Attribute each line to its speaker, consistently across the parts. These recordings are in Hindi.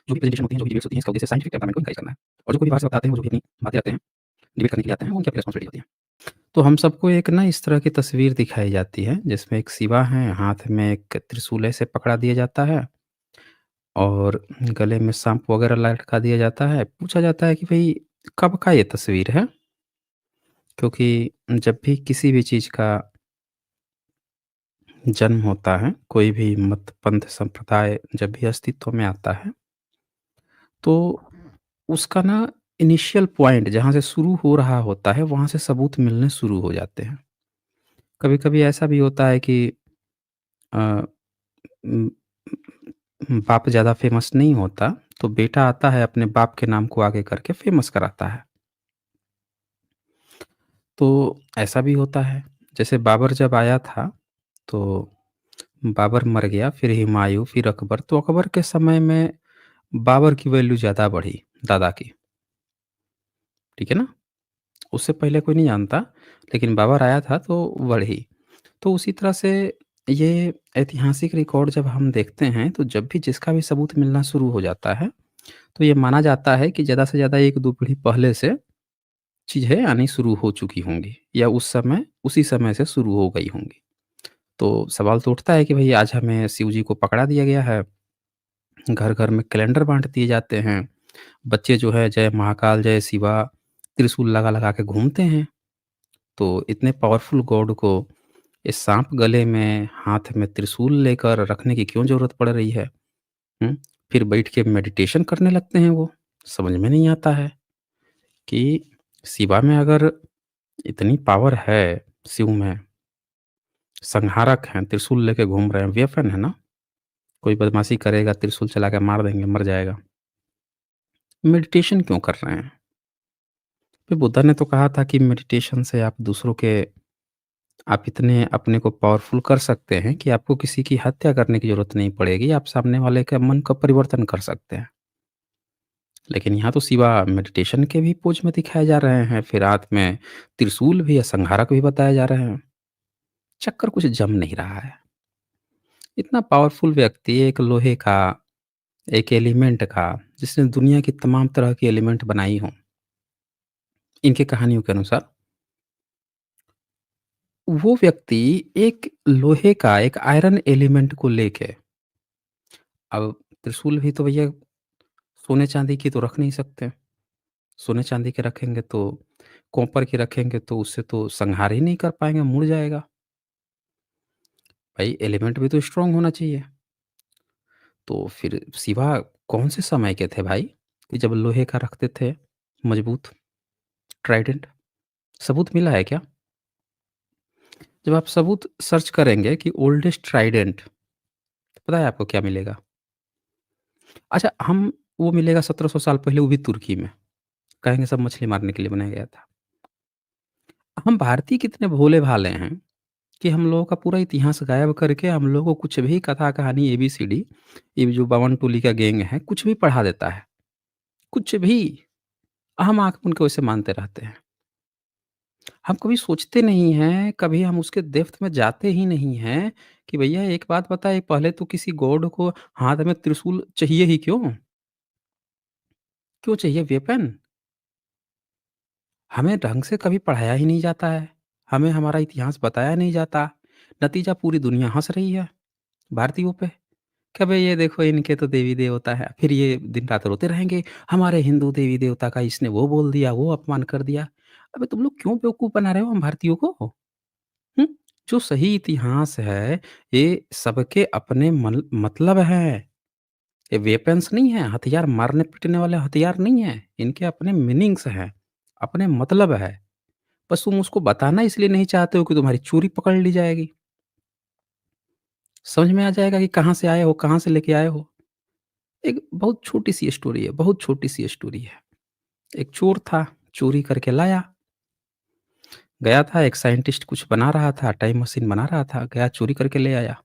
Speaker 1: जो भी प्रेजेंटेशन होती है, जो भी डिबेट्स होती हैं, इसका उद्देश्य साइंटिफिक टेम्परामेंट को एनकरेज करना है। और जो कोई भी बाहर से वक्ता आते हैं, वो जो भी अपनी बातें रखते हैं, डिबेट करने के लिए आते हैं, वो उनकी अपनी रिस्पॉन्सिबिलिटी होती है। तो हम सबको एक ना इस तरह की तस्वीर दिखाई जाती है, जिसमें एक शिवा हैं, हाथ में एक त्रिशूल ऐसे पकड़ा दिया जाता है और गले में साँप वगैरह लटका दिया जाता है। पूछा जाता है कि भई कब का ये तस्वीर है? क्योंकि जब भी किसी भी चीज़ का जन्म होता है, कोई भी मत, पंथ, संप्रदाय जब भी अस्तित्व में आता है, तो उसका ना इनिशियल पॉइंट जहाँ से शुरू हो रहा होता है, वहाँ से सबूत मिलने शुरू हो जाते हैं। कभी-कभी ऐसा भी होता है कि अ, उम, बाप ज़्यादा फ़ेमस नहीं होता, तो बेटा आता है अपने बाप के नाम को आगे करके फ़ेमस कराता है। तो ऐसा भी होता है, जैसे बाबर जब आया था, तो बाबर मर गया, फिर हुमायूँ, फिर अकबर, तो अकबर के समय में बाबर की वैल्यू ज़्यादा बढ़ी, दादा की, ठीक है ना? उससे पहले कोई नहीं जानता, लेकिन बाबर आया था तो बढ़ी। तो उसी तरह से ये ऐतिहासिक रिकॉर्ड जब हम देखते हैं, तो जब भी जिसका भी सबूत मिलना शुरू हो जाता है, तो ये माना जाता है कि ज़्यादा से ज़्यादा 1-2 पीढ़ी पहले से चीज़ें आनी शुरू हो चुकी होंगी या उस समय उसी समय से शुरू हो गई होंगी। तो सवाल तो उठता है कि भई आज हमें शिव जी को पकड़ा दिया गया है, घर-घर में कैलेंडर बाँट दिए जाते हैं, बच्चे जो है जय महाकाल, जय शिवा, त्रिशूल लगा-लगा के घूमते हैं। तो इतने पावरफुल गॉड को ये साँप गले में, हाथ में त्रिशूल लेकर रखने की क्यों ज़रूरत पड़ रही है? हुँ? फिर बैठ के मेडिटेशन करने लगते हैं वो। समझ में नहीं आता है कि शिवा में अगर इतनी पावर है, शिव में, संहारक हैं, त्रिशूल लेके घूम रहे हैं, वेपन है ना, कोई बदमाशी करेगा, त्रिशूल चला के मार देंगे, मर जाएगा। मेडिटेशन क्यों कर रहे हैं? फिर बुद्धा ने तो कहा था कि मेडिटेशन से आप इतने अपने को पावरफुल कर सकते हैं कि आपको किसी की हत्या करने की ज़रूरत नहीं पड़ेगी, आप सामने वाले के मन का परिवर्तन कर सकते हैं। लेकिन यहाँ तो शिवा मेडिटेशन के भी पोज में दिखाए जा रहे हैं, फिर हाथ में त्रिशूल भी है, संहारक भी बताए जा रहे हैं। चक्कर कुछ जम नहीं रहा है। इतना पावरफुल व्यक्ति एक लोहे का, एक एलिमेंट का, जिसने दुनिया की तमाम तरह की एलिमेंट बनाई हों, इनकी कहानियों के अनुसार, वो व्यक्ति एक लोहे का, एक आयरन एलिमेंट को लेके, अब त्रिशूल भी तो भैया सोने-चांदी की तो रख नहीं सकते। सोने-चांदी के रखेंगे तो, कॉपर की रखेंगे तो उससे तो संहार ही नहीं कर पाएँगे, मुड़ जाएगा। भाई एलिमेंट भी तो स्ट्रॉन्ग होना चाहिए। तो फिर शिवा कौन से समय के थे भाई, कि जब लोहे का रखते थे मजबूत ट्राइडेंट? सबूत मिला है क्या? जब आप सबूत सर्च करेंगे कि ओल्डेस्ट ट्राइडेंट, पता है आपको क्या मिलेगा? अच्छा, हम वो मिलेगा 1700 साल पहले, वो भी तुर्की में। कहेंगे सब मछली मारने के लिए बनाया गया था। हम भारतीय कितने भोले-भाले हैं कि हम लोगों का पूरा इतिहास गायब करके हम लोगों को कुछ भी कथा कहानी एबीसीडी, ये जो बावन टोली का गैंग है, कुछ भी पढ़ा देता है। कुछ भी। हम आँख मूंद के वैसे मानते रहते हैं। हम कभी सोचते नहीं हैं, कभी हम उसके डेप्थ में जाते ही नहीं हैं कि भैया एक बात बताइए, पहले तो किसी गॉड को हाथ में त्रिशूल चाहिए ही क्यों? क्यों चाहिए वेपन? हमें ढंग से कभी पढ़ाया ही नहीं जाता है। हमें हमारा इतिहास बताया नहीं जाता। नतीजा पूरी दुनिया हँस रही है भारतीयों पे। कि भई ये देखो इनके तो देवी-देवता है। फिर ये दिन-रात रोते रहेंगे, हमारे हिंदू देवी-देवता का इसने वो बोल दिया, वो अपमान कर दिया। अबे तुम लोग क्यों बेवकूफ़ बना रहे हो हम भारतीयों को? हुँ? जो सही इतिहास है, ये सबके अपने मतलब हैं। ये वेपन्स नहीं हैं, हथियार मारने-पीटने वाले हथियार नहीं हैं। इनके अपने मीनिंग्स हैं, अपने मतलब है। बस तुम उसको बताना इसलिए नहीं चाहते हो कि तुम्हारी चोरी पकड़ ली जाएगी। समझ में आ जाएगा कि कहाँ से आए हो, कहाँ से लेके आए हो। एक बहुत छोटी-सी स्टोरी है, बहुत छोटी-सी स्टोरी है। एक चोर था, चोरी करके लाया। गया था, एक साइंटिस्ट कुछ बना रहा था, टाइम मशीन बना रहा था, गया चोरी करके ले आया।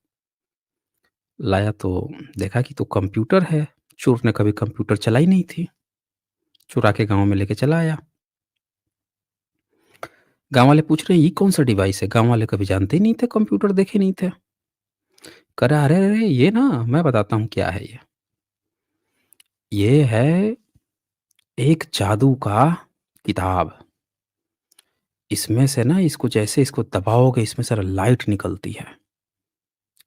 Speaker 1: लाया तो देखा कि तो कंप्यूटर है। चोर ने कभी कंप्यूटर चलाई नहीं थी। चुरा के गाँव में लेके चला आया। गाँव वाले पूछ रहे हैं, "ये कौन-सा डिवाइस है?" गाँव वाले कभी जानते ही नहीं थे, कंप्यूटर देखे नहीं थे। कह रहा, "अरे, अरे! ये ना मैं बताता हूँ क्या है ये।" ये है एक जादू का किताब। इसमें से ना इसको जैसे इसको दबाओगे इसमें से लाइट निकलती है।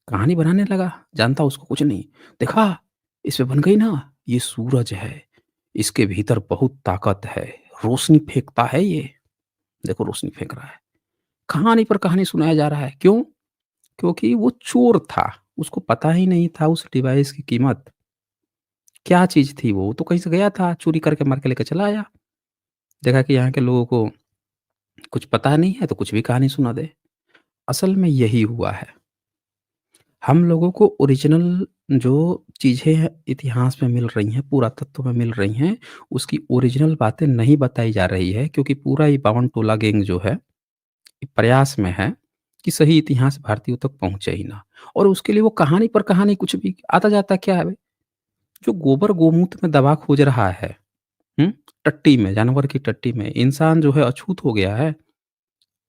Speaker 1: कहानी बनाने लगा, जानता उसको कुछ नहीं। देखा, इसमें बन गई ना, ये सूरज है, इसके भीतर बहुत ताकत है, रोशनी फेंकता है ये। देखो रोशनी फेंक रहा है। कहानी पर कहानी सुनाया जा रहा है। क्यों? क्योंकि वो चोर था, उसको पता ही नहीं था उस डिवाइस की कीमत। क्या चीज़ थी वो? तो कहीं से गया था, चोरी करके मार के लेके चला आया। देखा कि यहाँ के लोगों को कुछ पता नहीं है तो कुछ भी कहानी सुना दे। असल में यही हुआ है। हम लोगों को ओरिजिनल जो चीज़ें हैं इतिहास में मिल रही हैं, पुरातत्व में मिल रही हैं, उसकी ओरिजिनल बातें नहीं बताई जा रही है क्योंकि पूरा ये बावन टोला गैंग जो है, ये प्रयास में है कि सही इतिहास भारतीयों तक पहुँचे ही ना। और उसके लिए वो कहानी पर कहानी कुछ भी आता-जाता क्या है बे? जो गोबर गोमूत्र में दवा खोज रहा है, हुँ? टट्टी में, जानवर की टट्टी में, इंसान जो है अछूत हो गया है।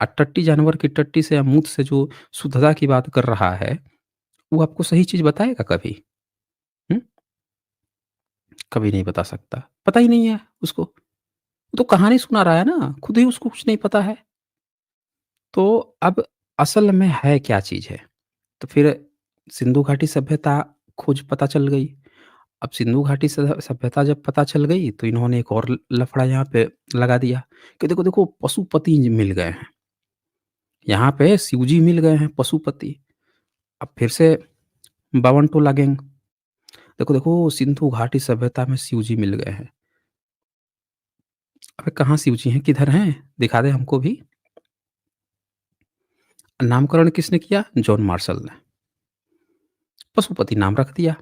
Speaker 1: टट्टी जानवर की टट्टी से या मूत्र से जो शुद्धता की बात कर रहा है, वो आपको सही चीज़ बताएगा कभी? हुँ? कभी नहीं बता सकता। पता ही नहीं है उसको। वो तो कहानी सुना रहा है ना, खुद ही उसको कुछ नहीं पता है। तो अब असल में है क्या चीज़ है? तो फिर सिंधु घाटी सभ्यता खोज पता चल गई। अब सिंधु घाटी सभ्यता जब पता चल गई, तो इन्होंने एक और लफड़ा यहाँ पे लगा दिया कि देखो, देखो पशुपति मिल गए हैं। यहाँ पे शिवजी मिल गए हैं पशुपति। अब फिर से बावन टोला गैंग। देखो, देखो सिंधु घाटी सभ्यता में शिवजी मिल गए हैं। अबे कहाँ शिवजी हैं? किधर हैं? दिखा दे हमको भी। नामकरण किसने किया? जॉन मार्शल ने। पशुपति नाम रख दिया।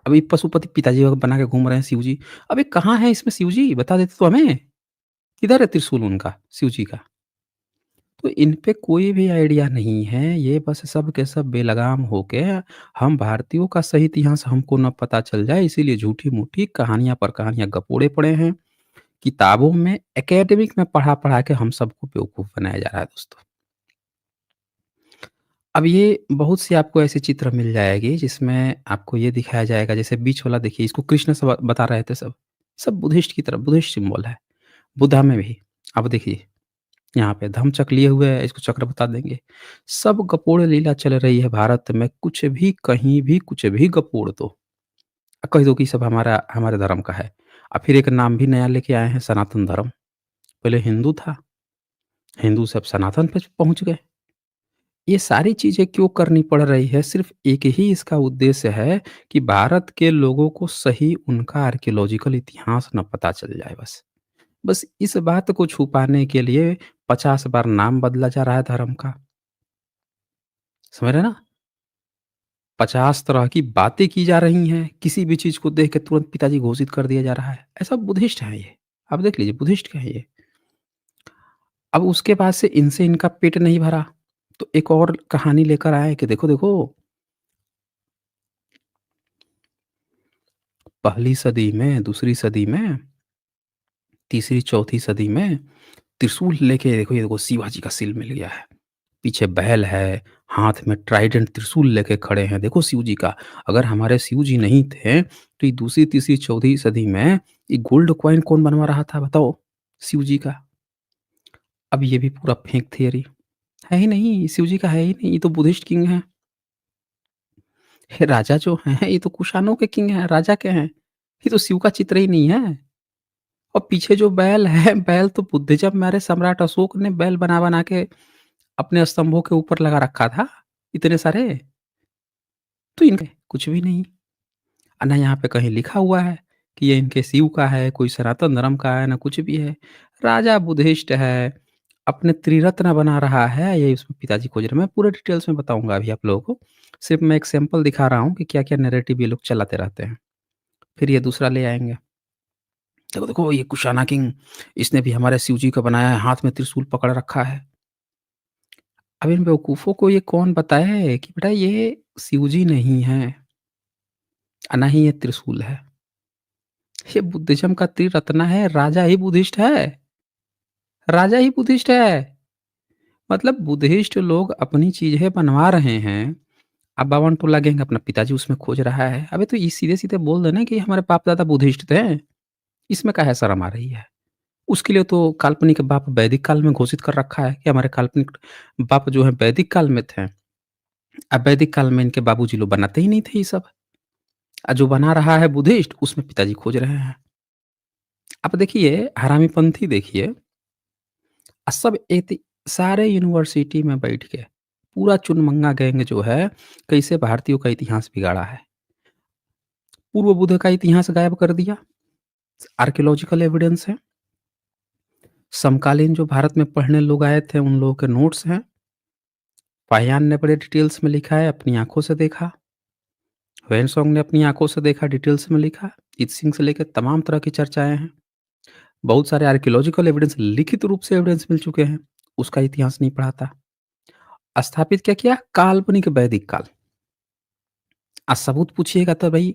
Speaker 1: अभी पशुपति पिताजी बना के घूम रहे हैं शिवजी। अबे कहाँ है इसमें शिवजी? बता देते तो हमें। किधर है त्रिशूल उनका, शिवजी का? तो इन पे कोई भी आइडिया नहीं है, ये बस सब के सब बेलगाम होके हम भारतीयों का सही इतिहास हमको ना पता चल जाए इसीलिए झूठी-मूठी कहानियाँ पर कहानियाँ गपोड़े पड़े हैं। किताबों में एकेडमिक में पढ़ा-पढ़ा के हम सबको बेवकूफ़ बनाया जा रहा है दोस्तों। अब ये बहुत सी आपको ऐसे चित्र मिल जाएगी जिसमें आपको ये दिखाया जाएगा जैसे बीच वाला देखिए इसको कृष्ण से बता रहे थे सब। सब बुद्धिस्ट की तरफ बुद्धिस्ट सिंबल है। बुद्धा में भी। अब देखिए यहाँ पे धम्मचक्र लिए हुए है, इसको चक्र बता देंगे। सब गपोड़ लीला चल रही है भारत में, कुछ भी, कहीं भी, कुछ भी गपोड़ दो। कह दो कि सब हमारा हमारे धर्म का है। फिर एक नाम भी नया लेके आए हैं सनातन धर्म। पहले हिंदू था, हिंदू से अब सनातन पे पहुँच गए। ये सारी चीज़ें क्यों करनी पड़ रही है? सिर्फ़ एक ही इसका उद्देश्य है कि भारत के लोगों को सही उनका आर्कियोलॉजिकल इतिहास ना पता चल जाए बस। बस इस बात को छुपाने के लिए 50 बार नाम बदला जा रहा है धर्म का। समझ रहे हैं ना? 50 तरह की बातें की जा रही हैं, किसी भी चीज़ को देख के तुरंत पिताजी घोषित कर दिया जा रहा है। ऐसा बुद्धिस्ट है ये। आप देख लीजिए बुद्धिस्ट का है ये। अब उसके बाद से इनसे इनका पेट नहीं भरा, तो एक और कहानी लेकर आए कि देखो, देखो पहली सदी में, दूसरी सदी में, तीसरी, चौथी सदी में त्रिशूल लेके देखो शिवाजी का सील मिल गया है। पीछे बैल है, हाथ में ट्राइडेंट त्रिशूल लेके खड़े हैं, देखो शिव जी का। अगर हमारे शिव जी नहीं थे, तो ये दूसरी, तीसरी, चौथी सदी में ये गोल्ड कॉइन कौन बनवा रहा था बताओ? शिव जी का। अब ये भी पूरा फेक थियरी। है ही नहीं, शिव जी का है ही नहीं, ये तो बुद्धिस्ट किंग हैं। ये राजा जो हैं, ये तो कुषाणों के किंग हैं, राजा के हैं। ये तो शिव का चित्र ही नहीं है। और पीछे जो बैल है, बैल तो बुद्धिज़्म में अरे सम्राट अशोक ने बैल बना-बना के अपने स्तंभों के ऊपर लगा रखा था, इतने सारे। तो इनके कुछ भी नहीं। ना यहाँ पे कहीं लिखा हुआ है कि ये इनके शिव का है, कोई सनातन धर्म का है, ना कुछ भी है। राजा बुद्धिस्ट है, अपने त्रिरत्न बना रहा है, यही उसमें पिताजी खोज रहे हैं। मैं पूरे डिटेल्स में बताऊँगा अभी आप लोगों को। सिर्फ़ मैं एक सैंपल दिखा रहा हूँ कि क्या-क्या नैरेटिव ये लोग चलाते रहते हैं। फिर ये दूसरा ले आएँगे। देखो, देखो ये कुशाना किंग, इसने भी हमारे शिव जी को बनाया है, हाथ में त्रिशूल पकड़ रखा है। अब इन बेवकूफ़ों को ये कौन बताए कि बेटा ये शिव जी नहीं हैं, ना ही ये त्रिशूल है। ये बुद्धिज़्म का त्रिरत्न है, राजा ही बुद्धिस्ट है। राजा ही बुद्धिस्ट है। मतलब बुद्धिस्ट लोग अपनी चीज़ें बनवा रहे हैं, अब बावन टोला गैंग अपना पिताजी उसमें खोज रहा है। अबे तो ये सीधे-सीधे बोल देना कि हमारे बाप-दादा बुद्धिस्ट थे, इसमें काहे शर्म आ रही है? उसके लिए तो काल्पनिक बाप वैदिक काल में घोषित कर रखा है कि हमारे काल्पनिक बाप जो है वैदिक काल में थे। अब वैदिक काल में इनके बाबूजी लोग बनाते ही नहीं थे ये सब। जो बना रहा है बुद्धिस्ट उसमें पिताजी खोज रहे हैं। अब देखिए हरामीपंथी देखिए सब सारे यूनिवर्सिटी में बैठ के पूरा चुनमंगा गैंग जो है कैसे भारतीयों का इतिहास बिगाड़ा है। पूर्व बुद्ध का इतिहास गायब कर दिया। आर्कियोलॉजिकल एविडेंस है। समकालीन जो भारत में पढ़ने लोग आए थे उन लोगों के नोट्स हैं। फाहियान ने बड़े डिटेल्स में लिखा है, अपनी आँखों से देखा। ह्वेनसांग ने अपनी आँखों से देखा, डिटेल्स में लिखा। इत-सिंह से लेके तमाम तरह की चर्चाएँ हैं। बहुत सारे आर्कियोलॉजिकल एविडेंस लिखित रूप से एविडेंस मिल चुके हैं। उसका इतिहास नहीं पढ़ाता। स्थापित क्या किया? काल्पनिक वैदिक काल। सबूत पूछिएगा तो भई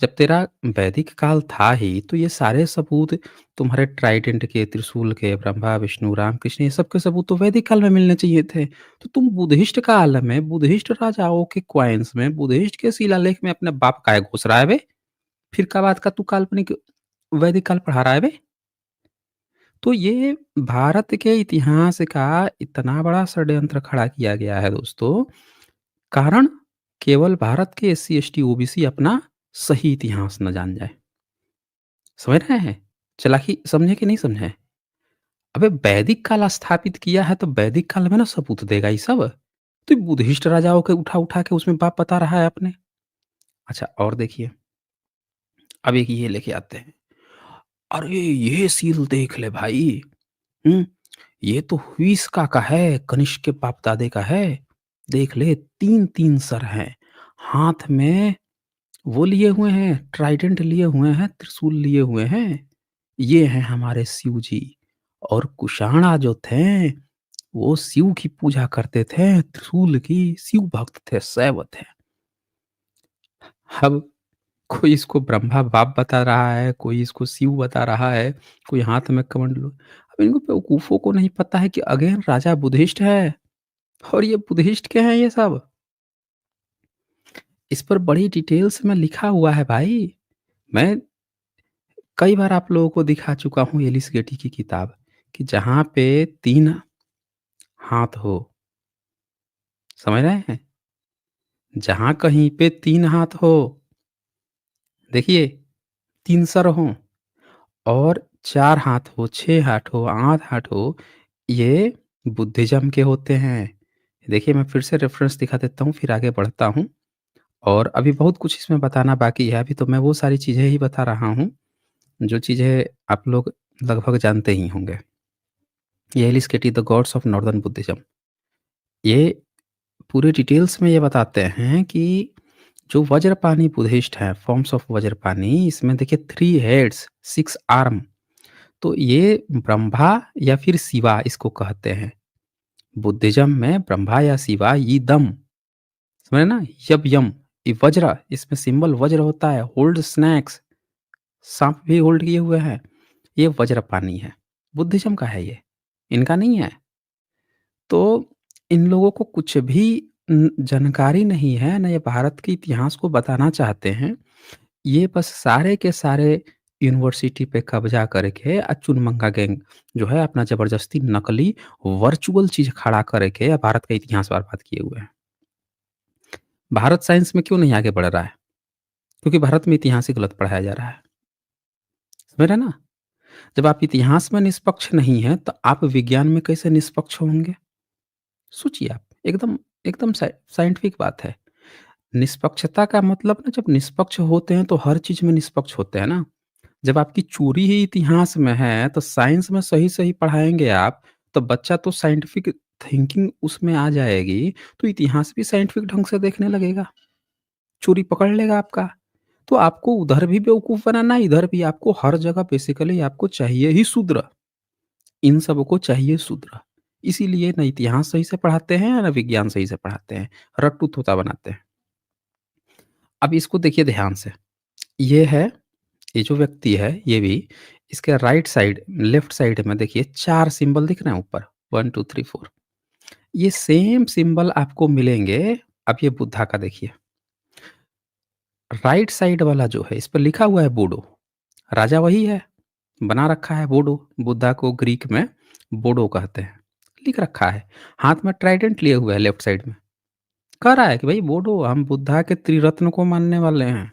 Speaker 1: जब तेरा वैदिक काल था ही, तो ये सारे सबूत तुम्हारे ट्राइडेंट के, त्रिशूल के, ब्रह्मा, विष्णु, राम, कृष्ण ये सब के सबूत तो वैदिक काल में मिलने चाहिए थे। तो तुम बुद्धिस्ट काल में, बुद्धिस्ट राजाओं के कॉइन्स में, बुद्धिस्ट के शिलालेख में अपने बाप काहे घुस रहा है बे? फिर का बात का तू काल्पनिक वैदिक काल पढ़ा रहा है बे? तो ये भारत के इतिहास का इतना बड़ा षड्यंत्र खड़ा किया गया है दोस्तों, कारण केवल भारत के एससी, एसटी, ओबीसी अपना सही इतिहास न जान जाए। समझ रहे हैं? चालाकी समझे कि नहीं समझे? अबे वैदिक काल स्थापित किया है तो वैदिक काल में ना सबूत देगा ये सब। तो बुद्धिस्ट राजाओं के उठा-उठा के उसमें बाप बता रहा है अपने। अच्छा और देखिए, अब एक ये लेके आते हैं। अरे! ये सील देख ले भाई। हुँ, ये तो हुइस्का का है, कनिष्क के बाप-दादे का है। देख ले 3-3 सर हैं। हाथ में वो लिए हुए हैं, ट्राइडेंट लिए हुए हैं, त्रिशूल लिए हुए हैं। ये हैं हमारे शिव जी और कुशाणा जो थे, वो शिव की पूजा करते थे, त्रिशूल की, शिव भक्त थे, शैव थे। अब कोई इसको ब्रह्मा बाप बता रहा है, कोई इसको शिव बता रहा है, कोई हाथ में कमंडलू अब इनको बेवकूफ़ों को नहीं पता है कि अगेन राजा बुद्धिस्ट है और ये बुद्धिस्ट के हैं ये सब। इस पर बड़ी डिटेल्स में लिखा हुआ है भाई। मैं कई बार आप लोगों को दिखा चुका हूँ एलिस गेटी की किताब कि जहाँ पे 3 हाथ हो, समझ रहे हैं? जहाँ कहीं पे 3 हाथ हो, देखिए 3 सर हों और 4 हाथ हो, 6 हाथ हो, 8 हाथ हो, ये बुद्धिज़्म के होते हैं। देखिए मैं फिर से रेफ़रेंस दिखा देता हूँ, फिर आगे बढ़ता हूँ और अभी बहुत कुछ इसमें बताना बाकी है, अभी तो मैं वो सारी चीज़ें ही बता रहा हूँ, जो चीज़ें आप लोग लगभग जानते ही होंगे। ये Alice Getty the gods of northern Buddhism. ये पूरे डिटेल्स में ये बताते हैं कि जो वज्रपाणी बुद्धिस्ट हैं, फॉर्म्स ऑफ वज्रपाणी, इसमें देखिए 3 हेड्स, 6 आर्म तो ये ब्रह्मा या फिर शिवा इसको कहते हैं। बुद्धिज़्म में ब्रह्मा या शिवा ये दम, समझे ना? यब यम, ये वज्र, इसमें सिंबल वज्र होता है, होल्ड स्नैक्स, साँप भी होल्ड किए हुए हैं। ये वज्रपाणी है। बुद्धिज़्म का है ये, इनका नहीं है। तो इन लोगों को कुछ भी जानकारी नहीं है, ना ये भारत के इतिहास को बताना चाहते हैं। ये बस सारे के सारे यूनिवर्सिटी पे कब्ज़ा करके चुनमंगा गैंग जो है अपना ज़बरदस्ती नकली वर्चुअल चीज़ खड़ा करके भारत का इतिहास बर्बाद किए हुए हैं। भारत साइंस में क्यों नहीं आगे बढ़ रहा है? क्योंकि भारत में इतिहास ही गलत पढ़ाया जा रहा है। समझ रहे हैं ना? जब आप इतिहास में निष्पक्ष नहीं हैं, तो आप विज्ञान में कैसे निष्पक्ष होंगे? सोचिए आप, एकदम एकदम साइंटिफिक बात है। निष्पक्षता का मतलब ना जब निष्पक्ष होते हैं तो हर चीज़ में निष्पक्ष होते हैं ना। जब आपकी चोरी ही इतिहास में है तो साइंस में सही-सही पढ़ाएँगे आप, तो बच्चा तो साइंटिफिक थिंकिंग उसमें आ जाएगी, तो इतिहास भी साइंटिफिक ढंग से देखने लगेगा, चोरी पकड़ लेगा आपका। तो आपको उधर भी बेवकूफ़ बनाना है, इधर भी आपको हर जगह बेसिकली आपको चाहिए ही शूद्र। इन सबको चाहिए शूद्र। इसीलिए ना इतिहास सही से पढ़ाते हैं, ना विज्ञान सही से पढ़ाते हैं, रट्टू-तोता बनाते हैं। अब इसको देखिए ध्यान से, ये है, ये जो व्यक्ति है, ये भी इसके राइट साइड, लेफ्ट साइड में देखिए 4 सिंबल दिख रहे हैं ऊपर, 1, 2, 3, 4 ये सेम सिंबल आपको मिलेंगे अब ये बुद्धा का देखिए, राइट साइड वाला जो है इस पे लिखा हुआ है बोडो, राजा वही है, बना रखा है बोडो, बुद्धा को ग्रीक में बोडो कहते हैं, लिख रखा है, हाथ में ट्राइडेंट लिए हुए है लेफ्ट साइड में, कह रहा है कि भाई बोडो हम बुद्धा के त्रिरत्न को मानने वाले हैं।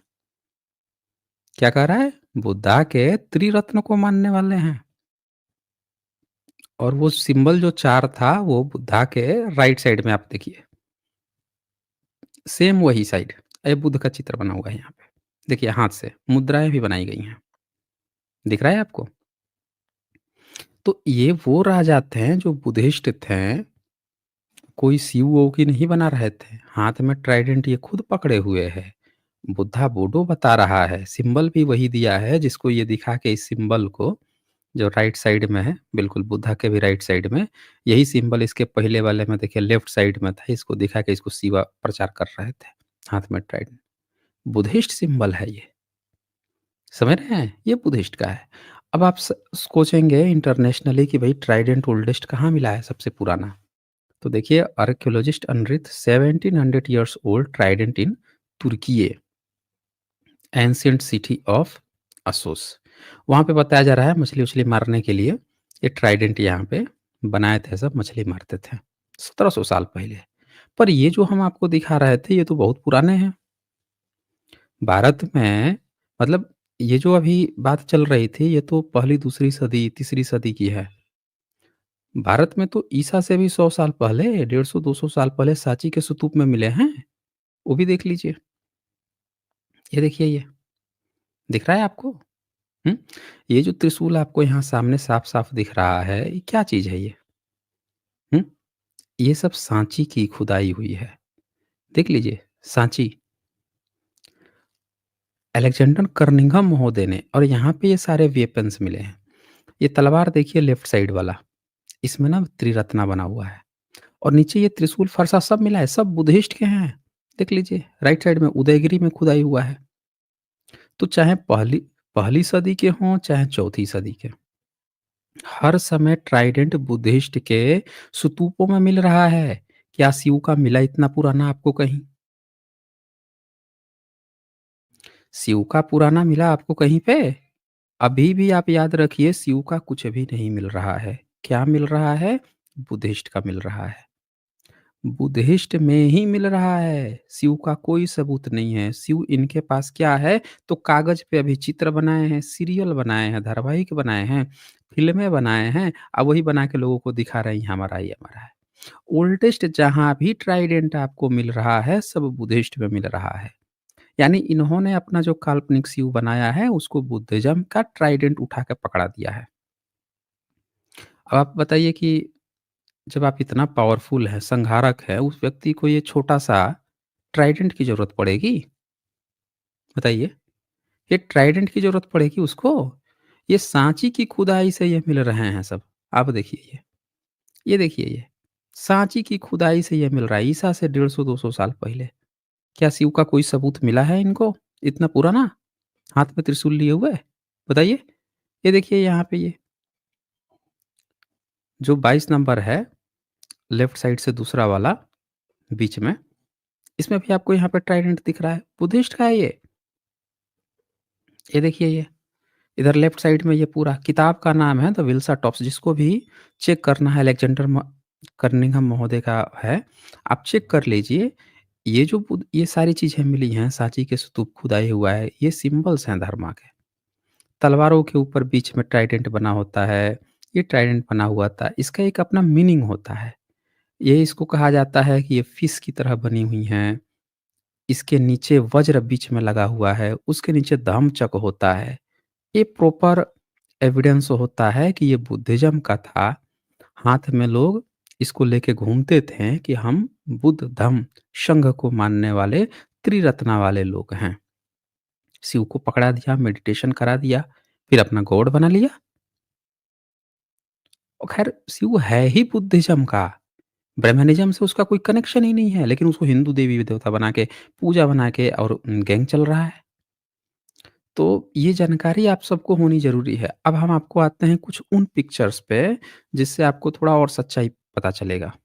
Speaker 1: क्या कह रहा है? बुद्धा के त्रिरत्न को मानने वाले हैं। और वो सिंबल जो 4 था वो बुद्धा के राइट साइड में आप देखिए, सेम वही साइड, ये बुद्ध का चित्र बना हुआ है यहाँ पे। देखिए हाथ से मुद्राएँ भी बनाई गई हैं। दिख रहा है आपको? तो ये वो राजा थे जो बुद्धिस्ट थे, कोई शिव-वोव की नहीं बना रहे थे। हाथ में ट्राइडेंट ये खुद पकड़े हुए हैं। बुद्धा बूडो बता रहा है, सिंबल भी वही दिया है जिसको ये दिखा के इस सिंबल को जो राइट साइड में है, बिल्कुल बुद्धा के भी राइट साइड में, यही सिंबल इसके पहले वाले में देखिए लेफ्ट साइड में था, इसको दिखा के इसको शिवा प्रचार कर रहे थे, हाथ में ट्राइडेंट। बुद्धिस्ट सिंबल है ये, समझ रहे हैं? ये बुद्धिस्ट का है। अब आप सोचेंगे इंटरनेशनली कि भाई ट्राइडेंट ओल्डेस्ट कहाँ मिला है सबसे पुराना? तो देखिए archaeologist unearth 1700 years old trident in Turkey, ancient city of Assos. वहाँ पे बताया जा रहा है मछली-वछली मारने के लिए ये ट्राइडेंट यहाँ पे बनाए थे, सब मछली मारते थे, 1700 साल पहले। पर ये जो हम आपको दिखा रहे थे ये तो बहुत पुराने हैं। भारत में मतलब ये जो अभी बात चल रही थी ये तो पहली, दूसरी सदी, तीसरी सदी की है। भारत में तो ईसा से भी 100 साल पहले, 150-200 साल पहले सांची के स्तूप में मिले हैं। वो भी देख लीजिए। ये देखिए ये, दिख रहा है आपको? हुँ? ये जो त्रिशूल आपको यहाँ सामने साफ-साफ दिख रहा है, ये क्या चीज़ है ये? हुँ? ये सब सांची की खुदाई हुई है। देख लीजिए, सांची, अलेक्जेंडर कर्निघन महोदय ने, और यहाँ पे ये सारे वेपन्स मिले हैं। ये तलवार देखिए लेफ्ट साइड वाला, इसमें ना त्रिरत्ना बना हुआ है और नीचे ये त्रिशूल फरसा सब मिला है, सब बुद्धिस्ट के हैं। देख लीजिए, राइट साइड में उदयगिरी में खुदाई हुआ है। तो चाहे पहली पहली सदी के हों, चाहे चौथी सदी के, हर समय ट्राइडेंट बुद्धिस्ट के स्तूपों में मिल रहा है। क्या शिव का मिला इतना पुराना आपको कहीं? शिव का पुराना मिला आपको कहीं पे? अभी भी आप याद रखिए शिव का कुछ भी नहीं मिल रहा है। क्या मिल रहा है? बुद्धिस्ट का मिल रहा है। बुद्धिस्ट में ही मिल रहा है, शिव का कोई सबूत नहीं है। शिव इनके पास क्या है, तो कागज़ पे अभी चित्र बनाए हैं, सीरियल बनाए हैं, धारावाहिक बनाए हैं, फ़िल्में बनाए हैं, अब वही बना के लोगों को दिखा रहे हैं, ये हमारा, ये हमारा है। ओल्डेस्ट जहाँ भी ट्राइडेंट आपको मिल रहा है, सब बुद्धिस्ट में मिल रहा है। यानी इन्होंने अपना जो काल्पनिक शिव बनाया है, उसको बुद्धिज़्म का ट्राइडेंट उठा के पकड़ा दिया है। अब आप बताइए कि जब आप इतना पावरफुल हैं, संहारक हैं, उस व्यक्ति को ये छोटा-सा ट्राइडेंट की ज़रूरत पड़ेगी? बताइए। ये ट्राइडेंट की ज़रूरत पड़ेगी उसको? ये सांची की खुदाई से ये मिल रहे हैं सब। आप देखिए ये। ये देखिए ये। सांची की खुदाई से ये मिल रहा है, ईसा से 150-200 साल पहले। क्या शिव का कोई सबूत मिला है इनको, इतना पुराना? हाथ में त्रिशूल लिए हुए? बताइए। ये देखिए यहाँ पे ये, जो 22 नंबर है, लेफ्ट साइड से दूसरा वाला, बीच में, इसमें भी आपको यहाँ पे ट्राइडेंट दिख रहा है। बुद्धिस्ट का है ये। ये देखिए ये। इधर लेफ्ट साइड में ये पूरा किताब का नाम है द विल्सा टॉप्स, जिसको भी चेक करना है, अलेक्जेंडर कर्निघन महोदय का है, आप चेक कर लीजिए। ये जो ये सारी चीज़ें मिली हैं, सांची के स्तूप खुदाई हुआ है, ये सिंबल्स हैं धर्मा के। तलवारों के ऊपर बीच में ट्राइडेंट बना होता है, ये ट्राइडेंट बना हुआ था, इसका एक अपना मीनिंग होता है। ये इसको कहा जाता है कि ये फिश की तरह बनी हुई हैं, इसके नीचे वज्र बीच में लगा हुआ है, उसके नीचे धम्मचक्र होता है। ये प्रॉपर एविडेंस होता है कि ये बुद्धिज़्म का था। हाथ में लोग इसको लेके घूमते थे कि हम बुद्ध, धम्म, संघ को मानने वाले त्रिरत्ना वाले लोग हैं। शिव को पकड़ा दिया, मेडिटेशन करा दिया, फिर अपना गॉड बना लिया। और ख़ैर शिव है ही बुद्धिज़्म का, ब्रह्मनिज़्म से उसका कोई कनेक्शन ही नहीं है, लेकिन उसको हिंदू देवी-देवता बना के, पूजा बना के और गैंग चल रहा है। तो ये जानकारी आप सबको होनी ज़रूरी है। अब हम आपको आते हैं कुछ उन पिक्चर्स पे, जिससे आपको थोड़ा और सच्चाई पता चलेगा।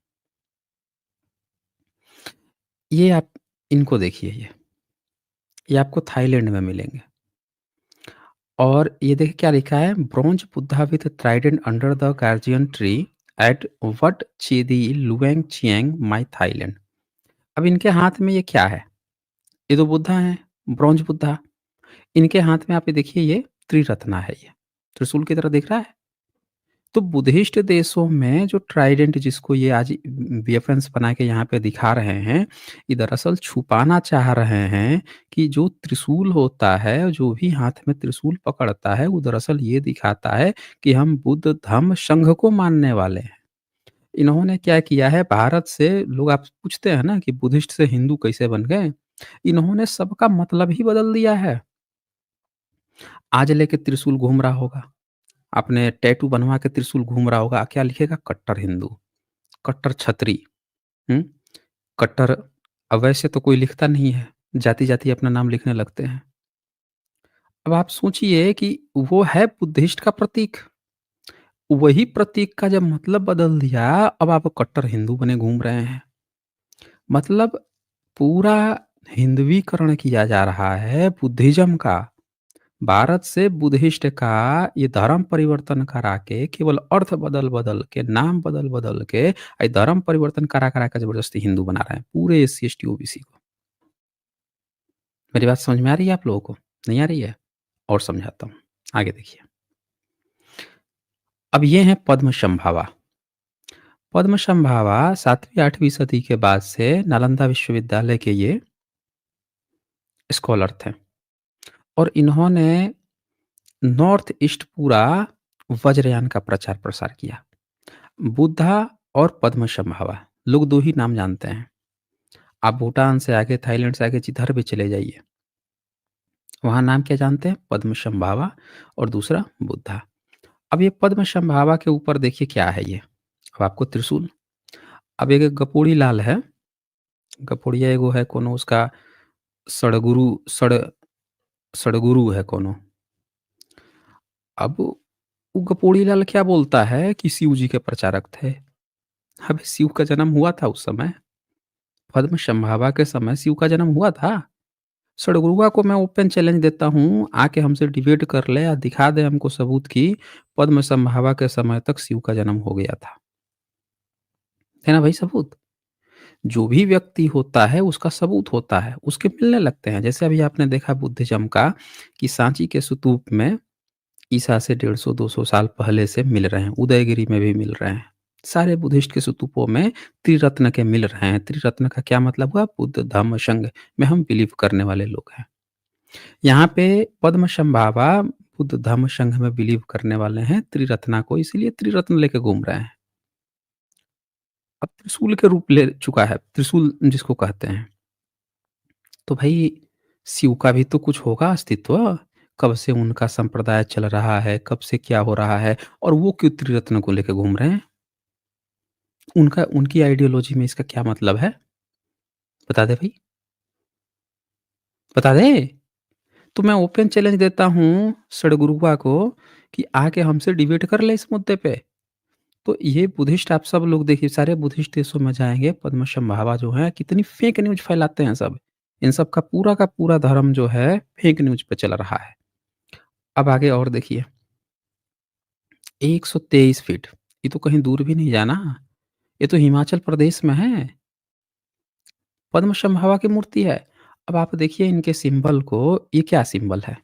Speaker 1: ये आप इनको देखिए ये आपको थाईलैंड में मिलेंगे। और ये देखिए क्या लिखा है, bronze Buddha with trident under the guardian tree at Wat Chedi Luang Chiang Mai Thailand. अब इनके हाथ में ये क्या है? ये तो बुद्धा हैं, ब्रोंज बुद्धा। इनके हाथ में आप ये देखिए, ये त्रिरत्ना है ये, त्रिशूल की तरह दिख रहा है। तो बुद्धिस्ट देशों में जो ट्राइडेंट जिसको ये आज रेफरेंस बना के यहाँ पे दिखा रहे हैं, ये दरअसल छुपाना चाह रहे हैं कि जो त्रिशूल होता है, जो भी हाथ में त्रिशूल पकड़ता है, वो दरअसल ये दिखाता है कि हम बुद्ध धम्म संघ को मानने वाले हैं। इन्होंने क्या किया है, भारत से लोग आप पूछते हैं ना कि बुद्धिस्ट से हिंदू कैसे बन गए? इन्होंने सबका मतलब ही बदल दिया है। आज लेके त्रिशूल घूम रहा होगा, आपने टैटू बनवा के त्रिशूल घूम रहा होगा, क्या लिखेगा? कट्टर हिंदू, कट्टर क्षत्रिय, हुँ? कट्टर। अब वैसे तो कोई लिखता नहीं है, जाति-जाति अपना नाम लिखने लगते हैं। अब आप सोचिए कि वो है बुद्धिस्ट का प्रतीक, वही प्रतीक का जब मतलब बदल दिया, अब आप कट्टर हिंदू बने घूम रहे हैं। मतलब पूरा हिंदवीकरण किया जा रहा है बुद्धिज़्म का। भारत से बुद्धिस्ट का ये धर्म परिवर्तन करा के, केवल अर्थ बदल-बदल के, नाम बदल-बदल के, धर्म परिवर्तन करा-करा के ज़बरदस्ती हिंदू बना रहे हैं, पूरे एससी, एसटी, ओबीसी को। मेरी बात समझ में आ रही है आप लोगों को? नहीं आ रही है? और समझाता हूँ, आगे देखिए। अब ये हैं पद्मसंभावा। पद्मसंभावा 7वीं-8वीं सदी के बाद से नालंदा विश्वविद्यालय के ये स्कॉलर थे और इन्होंने नॉर्थ ईस्ट पूरा वज्रयान का प्रचार-प्रसार किया। बुद्धा और पद्मसंभावा, लोग 2 ही नाम जानते हैं। आप भूटान से आगे, थाईलैंड से आगे जिधर भी चले जाइए, वहाँ नाम क्या जानते हैं? पद्मसंभावा और दूसरा बुद्धा। अब ये पद्मसंभावा के ऊपर देखिए क्या है ये, अब आपको त्रिशूल। अब एक गपोड़ी लाल है, गपोड़िया एगो है कोनो उसका सड़गुरु सड़ सड़गुरु है कोनो। अब वो गपोड़ी लाल क्या बोलता है कि शिव जी के प्रचारक थे। अबे शिव का जन्म हुआ था उस समय, पद्मसंभावा के समय शिव का जन्म हुआ था। सड़गुरुआ को मैं ओपन चैलेंज देता हूँ, आके हमसे डिबेट कर ले या दिखा दे हमको सबूत कि पद्मसंभावा के समय तक शिव का जन्म हो गया था। है ना भाई सबूत? जो भी व्यक्ति होता है उसका सबूत होता है, उसके मिलने लगते हैं। जैसे अभी आपने देखा बुद्धिज़्म का कि सांची के स्तूप में ईसा से 150-200 साल पहले से मिल रहे हैं, उदयगिरी में भी मिल रहे हैं। सारे बुद्धिस्ट के स्तूपों में त्रिरत्न के मिल रहे हैं। त्रिरत्न का क्या मतलब हुआ? बुद्ध, धम्म, संघ में हम बिलीव करने वाले लोग हैं। यहाँ पे पद्मसंभावा बुद्ध, धम्म, संघ में बिलीव करने वाले हैं, त्रिरत्ना को इसीलिए त्रिरत्न लेके घूम रहे हैं। अब त्रिशूल के रूप ले चुका है, त्रिशूल जिसको कहते हैं। तो भाई शिव का भी तो कुछ होगा अस्तित्व, कब से उनका संप्रदाय चल रहा है, कब से क्या हो रहा है और वो क्यों त्रिरत्न को लेके घूम रहे हैं? उनका उनकी आइडियोलॉजी में इसका क्या मतलब है? बता दे भई, बता दे? तो मैं ओपन चैलेंज देता हूँ सड़गुरुआ को कि आके हमसे डिबेट कर ले इस मुद्दे पे। तो ये बुद्धिस्ट आप सब लोग देखिए, सारे बुद्धिस्ट देशों में जाएँगे, पद्मसंभावा जो हैं कितनी फेक न्यूज़ फैलाते हैं सब। इन सब का पूरा धर्म जो है फेक न्यूज़ पे चल रहा है। अब आगे और देखिए, 123 फीट, ये तो कहीं दूर भी नहीं जाना, ये तो हिमाचल प्रदेश में है, पद्मसंभावा की मूर्ति है। अब आप देखिए इनके सिंबल को, ये क्या सिंबल है?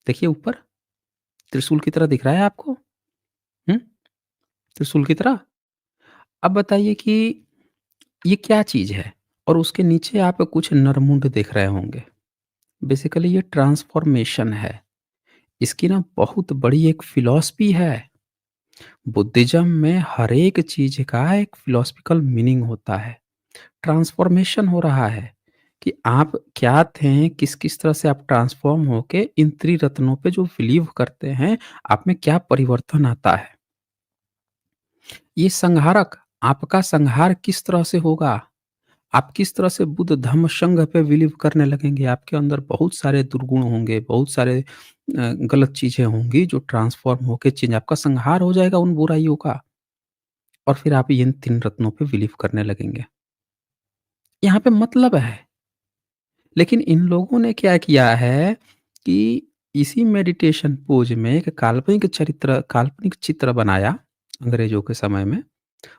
Speaker 1: देखिए ऊपर, त्रिशूल की तरह दिख रहा है आपको? हुँ? त्रिशूल की तरह? अब बताइए कि ये क्या चीज़ है? और उसके नीचे आप कुछ नरमुंड देख रहे होंगे। बेसिकली ये ट्रांसफ़ॉर्मेशन है। इसकी ना बहुत बड़ी एक फ़िलॉसफ़ी है। बुद्धिज़्म में हर एक चीज़ का एक फ़िलॉसफ़िकल मीनिंग होता है। ट्रांसफ़ॉर्मेशन हो रहा है कि आप क्या थे, किस-किस तरह से आप ट्रांसफ़ॉर्म होके इन त्रिरत्नों पे जो बिलीव करते हैं, आप में क्या परिवर्तन आता है। ये संहारक, आपका संहार किस तरह से होगा? आप किस तरह से बुद्ध धम्म संघ पे बिलीव करने लगेंगे, आपके अंदर बहुत सारे दुर्गुण होंगे, बहुत सारे गलत चीज़ें होंगी जो ट्रांसफ़ॉर्म होके चेंज, आपका संहार हो जाएगा उन बुराइयों का और फिर आप इन 3 रत्नों पे बिलीव करने लगेंगे। यहाँ पे मतलब है। लेकिन इन लोगों ने क्या किया है कि इसी मेडिटेशन पोज में एक काल्पनिक चित्र बनाया अंग्रेजों के समय में।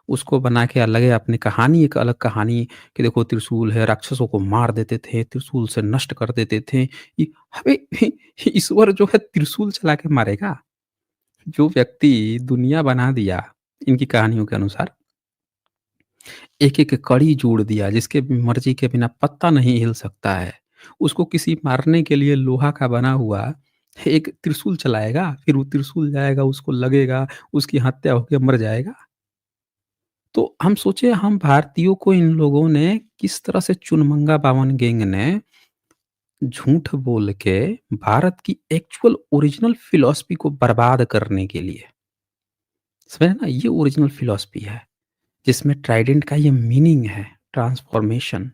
Speaker 1: उसको बना के अलग अपनी कहानी, एक अलग कहानी कि देखो त्रिशूल है, राक्षसों को मार देते थे, त्रिशूल से नष्ट कर देते थे। अबे ईश्वर जो है त्रिशूल चला के मारेगा? जो व्यक्ति दुनिया बना दिया इनकी कहानियों के अनुसार, एक-एक कड़ी जोड़ दिया जिसके मर्ज़ी के बिना पत्ता नहीं हिल सकता है। उसको किसी मारने के लिए लोहा का बना हुआ एक त्रिशूल चलाएगा, फिर वो त्रिशूल जाएगा, उसको लगेगा, उसकी हत्या होके मर जाएगा। तो हम सोचे हम भारतीयों को इन लोगों ने किस तरह से चुनमंगा बावन गैंग ने झूठ बोल के भारत की एक्चुअल ओरिजिनल फ़िलॉसफ़ी को बर्बाद करने के लिए, समझे ना? ये ओरिजिनल फ़िलॉसफ़ी है, जिसमें ट्राइडेंट का ये मीनिंग है, ट्रांसफ़ॉर्मेशन।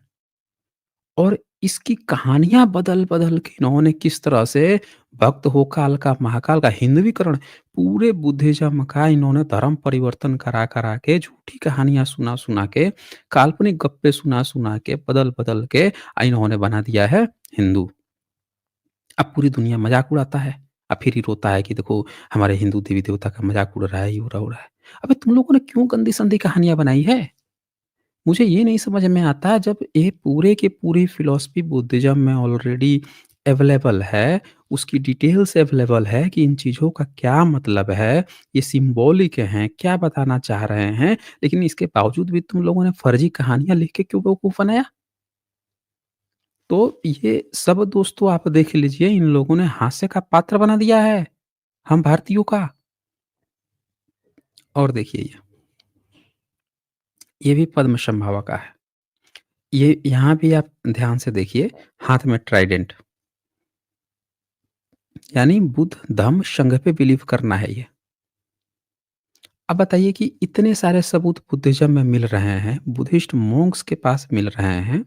Speaker 1: और इसकी कहानियाँ बदल-बदल के इन्होंने किस तरह से भक्त हो काल का, महाकाल का हिंदवीकरण, पूरे बुद्धिज़्म का इन्होंने धर्म परिवर्तन करा-करा के, झूठी कहानियाँ सुना-सुना के, काल्पनिक गप्पे सुना-सुना के, बदल-बदल के इन्होंने बना दिया है हिंदू। अब पूरी दुनिया मज़ाक उड़ाता है। अब फिर ये रोता है कि देखो हमारे हिंदू देवी-देवता का मज़ाक उड़ रहा है, ये हो रहा है। अबे तुम लोगों ने क्यों गंदी-संदी कहानियाँ बनाई है? मुझे ये नहीं समझ में आता जब ये पूरे की पूरी फ़िलॉसफ़ी बुद्धिज़्म में ऑलरेडी अवेलेबल है, उसकी डिटेल्स अवेलेबल है कि इन चीज़ों का क्या मतलब है, ये सिम्बॉलिक हैं, क्या बताना चाह रहे हैं, लेकिन इसके बावजूद भी तुम लोगों ने फ़र्ज़ी कहानियाँ लिख के क्यों बेवकूफ़ बनाया? तो ये सब दोस्तों आप देख लीजिए इन लोगों ने हास्य का पात्र बना दिया है, हम भारतीयों का। और देखिए ये भी पद्मसंभवा का है। ये यहाँ भी आप ध्यान से देखिए, हाथ में ट्राइडेंट, यानी बुद्ध, धम्म, संघ पे बिलीव करना है ये। अब बताइए कि इतने सारे सबूत बुद्धिज़्म में मिल रहे हैं, बुद्धिस्ट मोंक्स के पास मिल रहे हैं,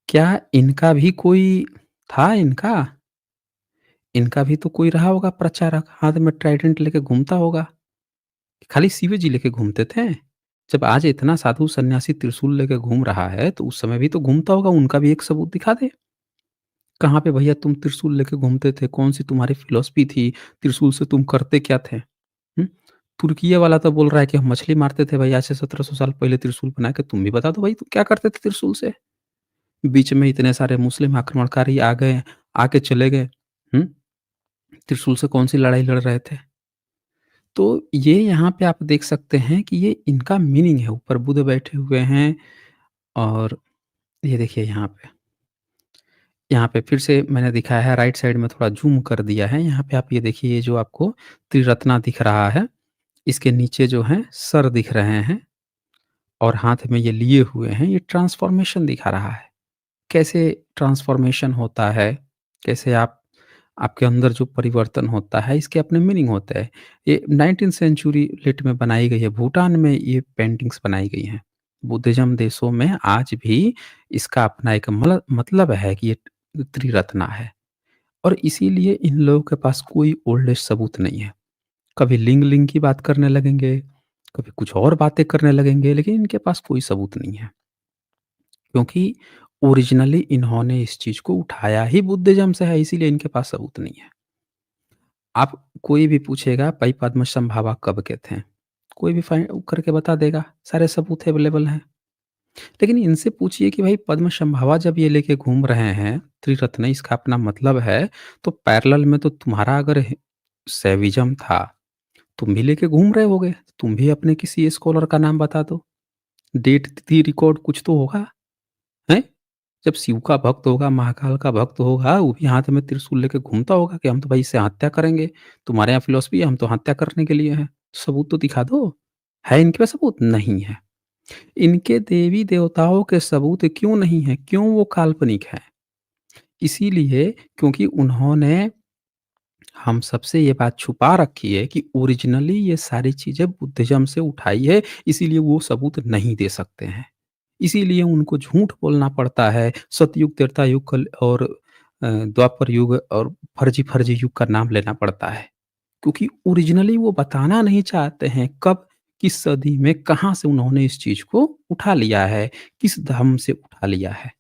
Speaker 1: क्या इनका भी कोई था इनका? इनका भी तो कोई रहा होगा प्रचारक, हाथ में ट्राइडेंट लेके घूमता होगा। खाली शिव जी लेके घूमते थे? जब आज इतना साधु सन्यासी त्रिशूल लेके घूम रहा है, तो उस समय भी तो घूमता होगा, उनका भी एक सबूत दिखा दे। कहाँ पे भैया तुम त्रिशूल लेके घूमते थे? कौन-सी तुम्हारी फिलॉसफी थी? त्रिशूल से तुम करते क्या थे? हुँ? तुर्कीये वाला तो बोल रहा है कि हम मछली मारते थे भई आज से 1700 साल पहले त्रिशूल बना के, तुम भी बता दो भाई तुम क्या करते थे त्रिशूल से? बीच में इतने सारे मुस्लिम आक्रमणकारी आ गए, आके चले गए। हुँ? त्रिशूल से कौन-सी लड़ाई लड़ रहे थे? तो ये यहाँ पे आप देख सकते हैं कि ये इनका मीनिंग है, ऊपर बुद्ध बैठे हुए हैं और ये देखिए यहाँ पे फिर से मैंने दिखाया है राइट साइड में थोड़ा ज़ूम कर दिया है। यहाँ पे आप ये देखिए ये जो आपको त्रिरत्ना दिख रहा है, इसके नीचे जो हैं सर दिख रहे हैं और हाथ में ये लिए हुए हैं, ये ट्रांसफ़ॉर्मेशन दिखा रहा है। कैसे ट्रांसफ़ॉर्मेशन होता है, कैसे आप आपके अंदर जो परिवर्तन होता है, इसके अपने मीनिंग होते हैं। ये 19th सेंचुरी लेट में बनाई गई है, भूटान में ये पेंटिंग्स बनाई गई हैं। बुद्धिज़्म देशों में आज भी इसका अपना एक मतलब है कि ये त्रिरत्ना है और इसीलिए इन लोगों के पास कोई ओल्डेस्ट सबूत नहीं है। कभी लिंग-लिंग की बात करने लगेंगे, कभी कुछ और बातें करने लगेंगे, लेकिन इनके पास कोई सबूत नहीं है। क्योंकि ओरिजिनली इन्होंने इस चीज़ को उठाया ही बुद्धिज़्म से है, इसीलिए इनके पास सबूत नहीं है। आप कोई भी पूछेगा भाई पद्मसंभवा कब के थे? कोई भी फाइंड करके बता देगा, सारे सबूत अवेलेबल हैं। लेकिन इनसे पूछिए कि भाई पद्मसंभवा जब ये लेके घूम रहे हैं, त्रिरत्न इसका अपना मतलब है, तो पैरेलल में तो तुम्हारा अगर सैविज़्म था, तुम भी लेके घूम रहे होगे, तुम भी अपने किसी स्कॉलर का नाम बता दो। डेट, तिथि, रिकॉर्ड कुछ तो होगा, हैं? जब शिव का भक्त होगा, महाकाल का भक्त होगा, वो भी हाथ में त्रिशूल लेके घूमता होगा कि हम तो भाई इससे हत्या करेंगे। तुम्हारे यहाँ फिलॉसफी है, हम तो हत्या करने के लिए हैं। सबूत तो दिखा दो। है इनके पास सबूत? नहीं है। इनके देवी-देवताओं के सबूत क्यों नहीं है? क्यों वो काल्पनिक हैं? इसीलिए क्योंकि उन्होंने हम सबसे ये बात छुपा रखी है कि ओरिजिनली ये सारी चीज़ें बुद्धिज़्म से उठाई है, इसीलिए वो सबूत नहीं दे सकते हैं। इसीलिए उनको झूठ बोलना पड़ता है, सतयुग, त्रेता युग कल और द्वापर युग और फर्जी-फर्जी युग का नाम लेना पड़ता है। क्योंकि ओरिजिनली वो बताना नहीं चाहते हैं कब किस सदी में कहाँ से उन्होंने इस चीज़ को उठा लिया है, किस धर्म से उठा लिया है।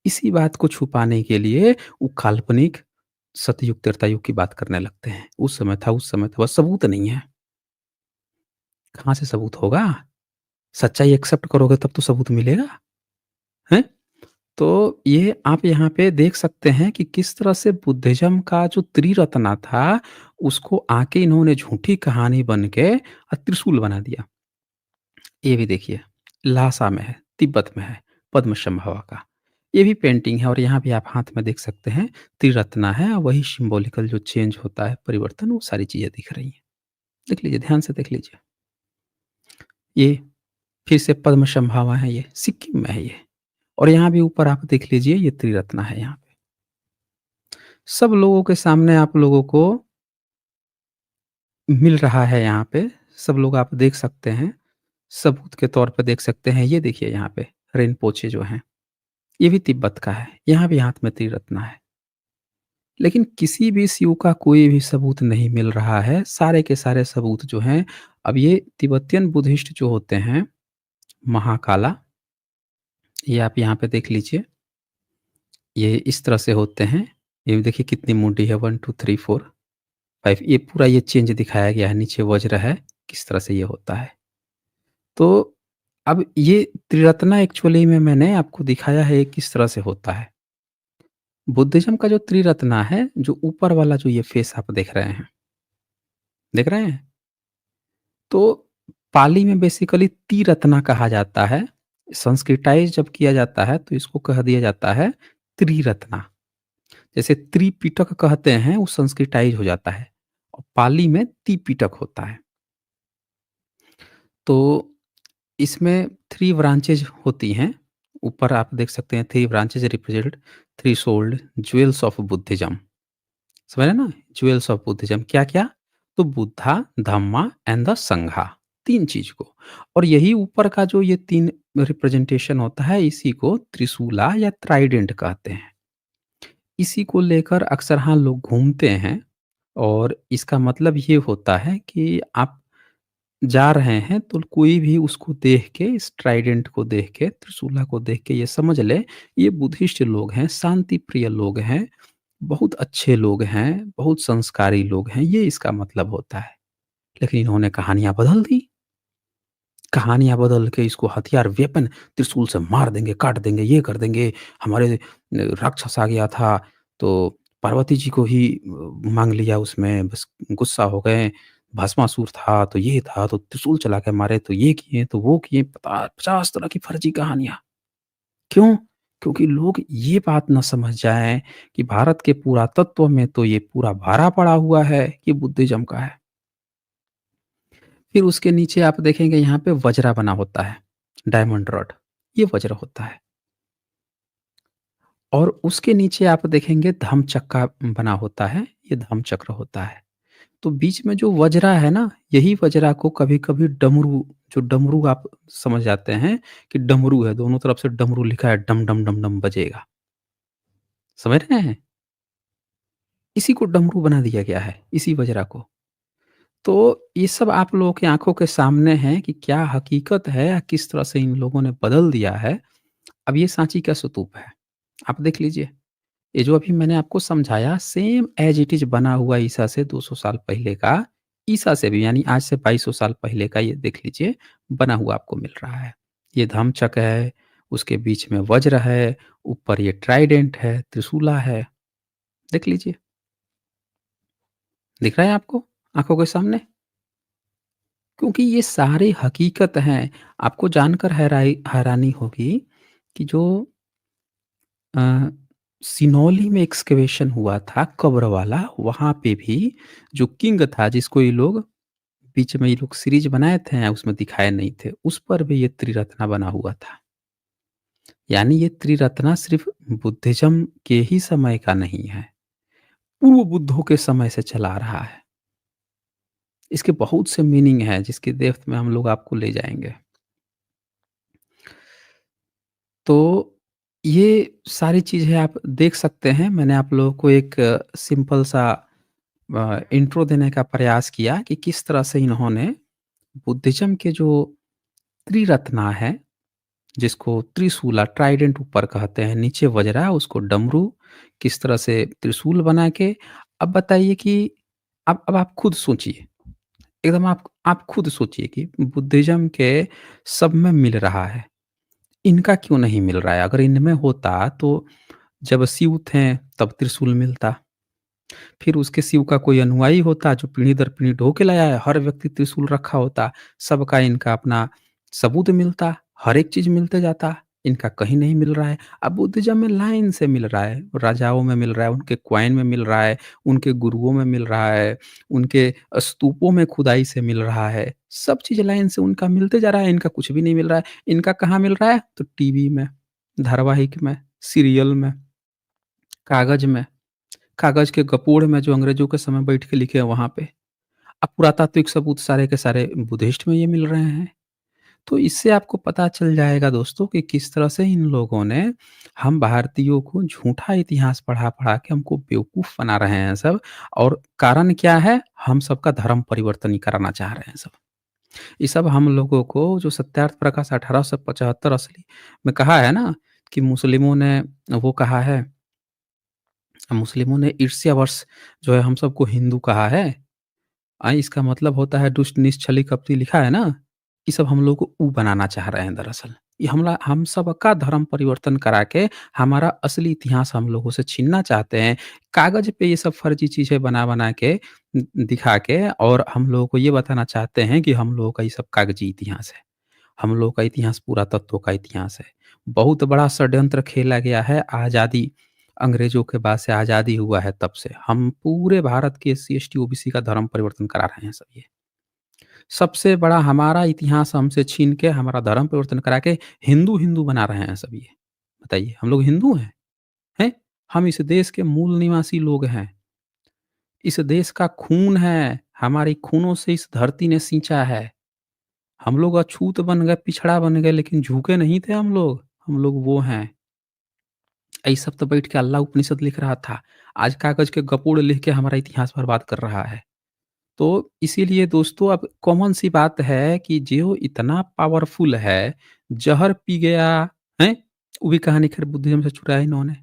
Speaker 1: इसी बात को छुपाने के लिए वो काल्पनिक सतयुग, त्रेतायुग की बात करने लगते हैं। उस समय था, बस सबूत नहीं है। कहाँ से सबूत होगा? सच्चाई एक्सेप्ट करोगे तब तो सबूत मिलेगा, हैं? तो ये आप यहाँ पे देख सकते हैं कि किस तरह से बुद्धिज़्म का जो त्रिरत्ना था, उसको आके इन्होंने झूठी कहानी बन के त्रिशूल बना दिया। ये भी देखिए, ल्हासा में है, तिब्बत में है, पद्मसंभवा का। ये भी पेंटिंग है और यहाँ भी आप हाथ में देख सकते हैं, त्रिरत्ना है और वही सिम्बॉलिकल जो चेंज होता है, परिवर्तन, वो सारी चीज़ें दिख रही हैं। देख लीजिए, ध्यान से देख लीजिए। ये फिर से पद्मसंभवा है ये, सिक्किम में है ये। और यहाँ भी ऊपर आप देख लीजिए, ये त्रिरत्ना है यहाँ पे। सब लोगों के सामने आप लोगों को मिल रहा है यहाँ पे, सब लोग आप देख सकते हैं, सबूत के तौर पे देख सकते हैं। ये देखिए यहाँ पे रिनपोचे जो हैं, ये भी तिब्बत का है, यहाँ भी हाथ में त्रिरत्ना है। लेकिन किसी भी शिव का कोई भी सबूत नहीं मिल रहा है, सारे के सारे सबूत जो हैं, अब ये तिब्बतियन बुद्धिस्ट जो होते हैं, महाकाला, ये आप यहाँ पे देख लीजिए, ये इस तरह से होते हैं। ये भी देखिए कितनी मुंडी है, 1, 2, 3, 4, 5, ये पूरा ये चेंज दिखाया गया है, नीचे वज्र है, किस तरह से ये होता है। तो अब ये त्रिरत्ना एक्चुअली में मैंने आपको दिखाया है, ये किस तरह से होता है। बुद्धिज़्म का जो त्रिरत्ना है, जो ऊपर वाला जो ये फेस आप देख रहे हैं, देख रहे हैं? तो पाली में बेसिकली त्रिरत्ना कहा जाता है। संस्कृताइज़ जब किया जाता है, तो इसको कह दिया जाता है त्रिरत्ना। जैसे त्रिपिटक कहते हैं, वो संस्कृताइज़ हो जाता है और पाली में त्रिपिटक होता है। तो इसमें 3 ब्रांचेज़ होती हैं। ऊपर आप देख सकते हैं 3 branches represent threefold jewels of Buddhism. समझ रहे हैं ना? ज्वेल्स ऑफ बुद्धिज़्म क्या-क्या? तो बुद्धा, धम्मा एंड द संघा, 3 चीज़ को। और यही ऊपर का जो ये 3 रिप्रेजेंटेशन होता है, इसी को त्रिशूला या ट्राइडेंट कहते हैं। इसी को लेकर अक्सर हाँ लोग घूमते हैं और इसका मतलब ये होता है कि आप जा रहे हैं तो कोई भी उसको देख के, इस ट्राइडेंट को देख के, त्रिशूला को देख के ये समझ ले, ये बुद्धिस्ट लोग हैं, शांति प्रिय लोग हैं, बहुत अच्छे लोग हैं, बहुत संस्कारी लोग हैं, ये इसका मतलब होता है। लेकिन इन्होंने कहानियाँ बदल दी। कहानियाँ बदल के इसको हथियार, वेपन, त्रिशूल से मार देंगे, काट देंगे, ये कर देंगे, हमारे राक्षस आ गया था, तो पार्वती जी को ही माँग लिया उसमें, बस गुस्सा हो गए, भस्मासुर था, तो ये था, तो त्रिशूल चला के मारे, तो ये किए, तो वो किए, पता 50 तरह की फर्जी कहानियाँ। क्यों? क्योंकि लोग ये बात ना समझ जाएँ कि भारत के पुरातत्व में तो ये पूरा भरा पड़ा हुआ है, ये बुद्धिज़्म का है। फिर उसके नीचे आप देखेंगे यहाँ पे वज्रा बना होता है, डायमंड रॉड, ये वज्र होता है। और उसके नीचे आप देखेंगे धम्मचक्का बना होता है, ये धम्मचक्र होता है। तो बीच में जो वज्रा है ना, यही वज्रा को कभी-कभी डमरू, जो डमरू आप समझ जाते हैं कि डमरू है, दोनों तरफ से डमरू लिखा है, डम, डम, डम, डम बजेगा। समझ रहे हैं? इसी को डमरू बना दिया गया है, इसी वज्रा को। तो ये सब आप लोगों की आँखों के सामने है कि क्या हकीकत है या किस तरह से इन लोगों ने बदल दिया है। अब ये सांची का स्तूप है, आप देख लीजिए। ये जो अभी मैंने आपको समझाया, सेम एज़ इट इज़ बना हुआ ईसा से 200 साल पहले का, ईसा से भी यानी आज से 2200 साल पहले का, ये देख लीजिए, बना हुआ आपको मिल रहा है। ये धम्मचक्र है, उसके बीच में वज्र है, ऊपर ये ट्राइडेंट है, त्रिशूला है, देख लीजिए। दिख रहा है आपको आँखों के सामने? क्योंकि ये सारे हकीकत हैं। आपको जानकर हैरानी होगी कि जो अ, सिनौली में एक्सकवेशन हुआ था कब्र वाला, वहाँ पे भी जो किंग था, जिसको ये लोग बीच में ये लोग सीरीज़ बनाए थे, उसमें दिखाए नहीं थे, उस पर भी ये त्रिरत्ना बना हुआ था। यानी ये त्रिरत्ना सिर्फ़ बुद्धिज़्म के ही समय का नहीं है, पूर्व बुद्धों के समय से चला आ रहा है। इसके बहुत से मीनिंग हैं, जिसकी डेप्थ में हम लोग आपको ले जाएँगे। तो ये सारी चीज़ें आप देख सकते हैं। मैंने आप लोगों को एक सिंपल सा इंट्रो देने का प्रयास किया कि किस तरह से इन्होंने बुद्धिज़्म के जो त्रिरत्ना है, जिसको त्रिशूला ट्राइडेंट ऊपर कहते हैं, नीचे वज्रा, उसको डमरू, किस तरह से त्रिशूल बना के अब बताइए कि अब आप खुद सोचिए, एकदम आप खुद सोचिए कि बुद्धिज़्म के सब में मिल रहा है, इनका क्यों नहीं मिल रहा है? अगर इनमें होता तो जब शिव थे तब त्रिशूल मिलता। फिर उसके शिव का कोई अनुयायी होता जो पीढ़ी दर पीढ़ी ढो के लाया है, हर व्यक्ति त्रिशूल रखा होता, सबका इनका अपना सबूत मिलता, हर एक चीज़ मिलते जाता, इनका कहीं नहीं मिल रहा है। अब बुद्धिज़्म में लाइन से मिल रहा है, राजाओं में मिल रहा है, उनके कॉइन में मिल रहा है, उनके गुरुओं में मिल रहा है, उनके स्तूपों में खुदाई से मिल रहा है, सब चीज़ लाइन से उनका मिलते जा रहा है, इनका कुछ भी नहीं मिल रहा है। इनका कहाँ मिल रहा है? तो टीवी में, धारावाहिक में, सीरियल में, कागज़ में। कागज़ के गपोड़ में जो अंग्रेज़ों के समय बैठ के लिखे हैं वहाँ पे। अब पुरातात्विक सबूत सारे के सारे बुद्धिस्ट में ये मिल रहे हैं। तो इससे आपको पता चल जाएगा दोस्तों कि किस तरह से इन लोगों ने हम भारतीयों को झूठा इतिहास पढ़ा-पढ़ा के हमको बेवकूफ़ बना रहे हैं सब और कारण क्या है? हम सबका धर्म परिवर्तन ही कराना चाह रहे हैं सब। ये सब हम लोगों को जो सत्यार्थ प्रकाश 1875 असली में कहा है ना कि मुस्लिमों ने वो कहा है मुस्लिमों ने ईर्ष्यावश जो है हम सबको हिंदू कहा है। इसका मतलब होता है दुष्ट, नीच, छली, कपटी लिखा है ना? ये सब हम लोग को ऊ बनाना चाह रहे हैं दरअसल। ये हम सबका धर्म परिवर्तन करा के हमारा असली इतिहास हम लोगों से छीनना चाहते हैं। कागज़ पे ये सब फर्जी चीज़ें बना-बना के दिखा के और हम लोगों को ये बताना चाहते हैं कि हम लोगों का ये सब कागज़ी इतिहास है। हम लोगों का इतिहास पुरातत्व का इतिहास है। बहुत बड़ा षड्यंत्र खेला गया है आज़ादी अंग्रेज़ों के बाद से आज़ादी हुआ है तब से। हम पूरे भारत के एससी, एसटी, ओबीसी का धर्म परिवर्तन करा रहे हैं सब ये। सबसे बड़ा हमारा इतिहास हमसे छीन के हमारा धर्म परिवर्तन करा के हिंदू-हिंदू बना रहे हैं सब ये। बताइए हम लोग हिंदू हैं? हैं? हम इस देश के मूल निवासी लोग हैं। इस देश का खून है, हमारी खूनों से इस धरती ने सींचा है। हम लोग अछूत बन गए, पिछड़ा बन गए लेकिन झुके नहीं थे हम लोग वो हैं। ये सब तो बैठ के अल्लाह उपनिषद लिख रहा था। आज कागज़ के गपोड़ लिख के हमारा इतिहास बर्बाद कर रहा है। तो इसीलिए दोस्तों अब कॉमन सी बात है कि जो इतना पावरफुल है, ज़हर पी गया, हैं? वो भी कहानी खैर बुद्धिज़्म से चुराया इन्होंने।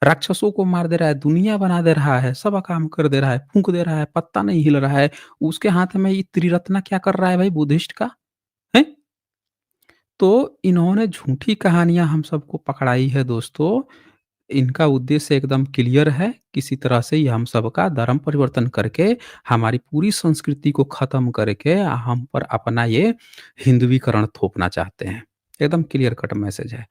Speaker 1: राक्षसों को मार दे रहा है, दुनिया बना दे रहा है, सब काम कर दे रहा है, फूँक दे रहा है, पत्ता नहीं हिल रहा है। उसके हाथ में ये त्रिरत्न क्या कर रहा है भाई बुद्धिस्ट का? हैं? तो इन्होंने झूठी कहानियाँ हम सबको पकड़ाई है दोस्तों। इनका उद्देश्य एकदम क्लियर है, किसी तरह से ये हम सबका धर्म परिवर्तन करके, हमारी पूरी संस्कृति को ख़त्म करके हम पर अपना ये हिंदुईकरण थोपना चाहते हैं। एकदम क्लियर कट मैसेज है।